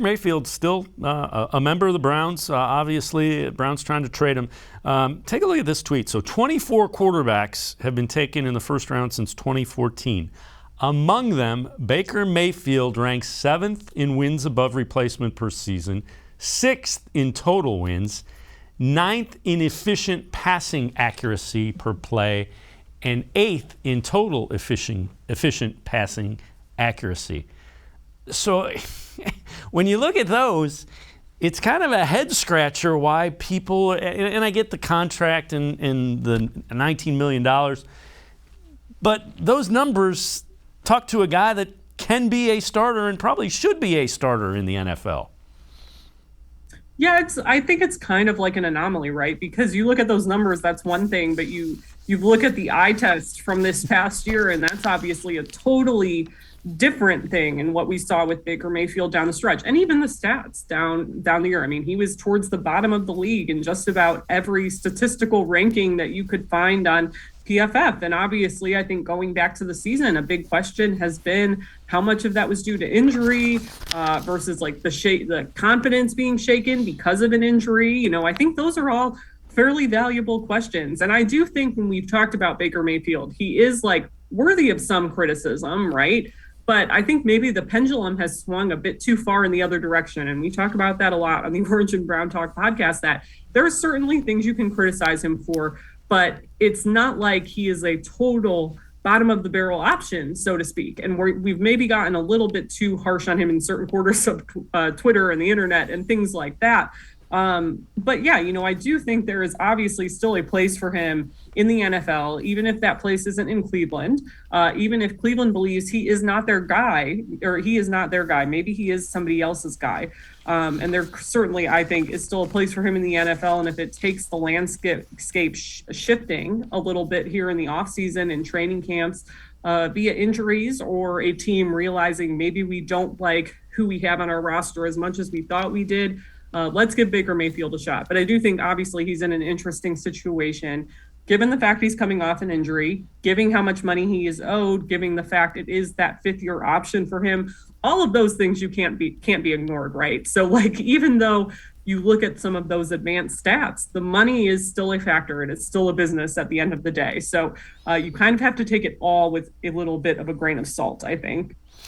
Mayfield's still a member of the Browns. Obviously, Browns trying to trade him. Take a look at this tweet. So 24 quarterbacks have been taken in the first round since 2014. Among them, Baker Mayfield ranks 7th in wins above replacement per season, 6th in total wins, 9th in efficient passing accuracy per play, and 8th in total efficient passing accuracy. So when you look at those, it's kind of a head scratcher why people, and I get the contract and the $19 million, but those numbers talk to a guy that can be a starter and probably should be a starter in the NFL. Yeah, I think it's kind of like an anomaly, right? Because you look at those numbers, that's one thing, but you look at the eye test from this past year, and that's obviously a totally different thing in what we saw with Baker Mayfield down the stretch, and even the stats down the year. I mean, he was towards the bottom of the league in just about every statistical ranking that you could find on PFF. And obviously, I think going back to the season, a big question has been how much of that was due to injury versus like the confidence being shaken because of an injury. You know, I think those are all fairly valuable questions. And I do think when we've talked about Baker Mayfield, he is like worthy of some criticism, right? But I think maybe the pendulum has swung a bit too far in the other direction. And we talk about that a lot on the Orange and Brown Talk podcast, that there are certainly things you can criticize him for, but it's not like he is a total bottom of the barrel option, so to speak. And we've maybe gotten a little bit too harsh on him in certain quarters of Twitter and the internet and things like that. But yeah, you know, I do think there is obviously still a place for him in the NFL, even if that place isn't in Cleveland, even if Cleveland believes he is not their guy, or he is not their guy, maybe he is somebody else's guy. And there certainly, I think, is still a place for him in the NFL. And if it takes the landscape shifting a little bit here in the offseason and training camps, via injuries or a team realizing maybe we don't like who we have on our roster as much as we thought we did, let's give Baker Mayfield a shot. But I do think obviously he's in an interesting situation, given the fact he's coming off an injury, giving how much money he is owed, giving the fact it is that fifth-year option for him. All of those things you can't be ignored, right? So like, even though you look at some of those advanced stats, the money is still a factor and it's still a business at the end of the day. So you kind of have to take it all with a little bit of a grain of salt, I think.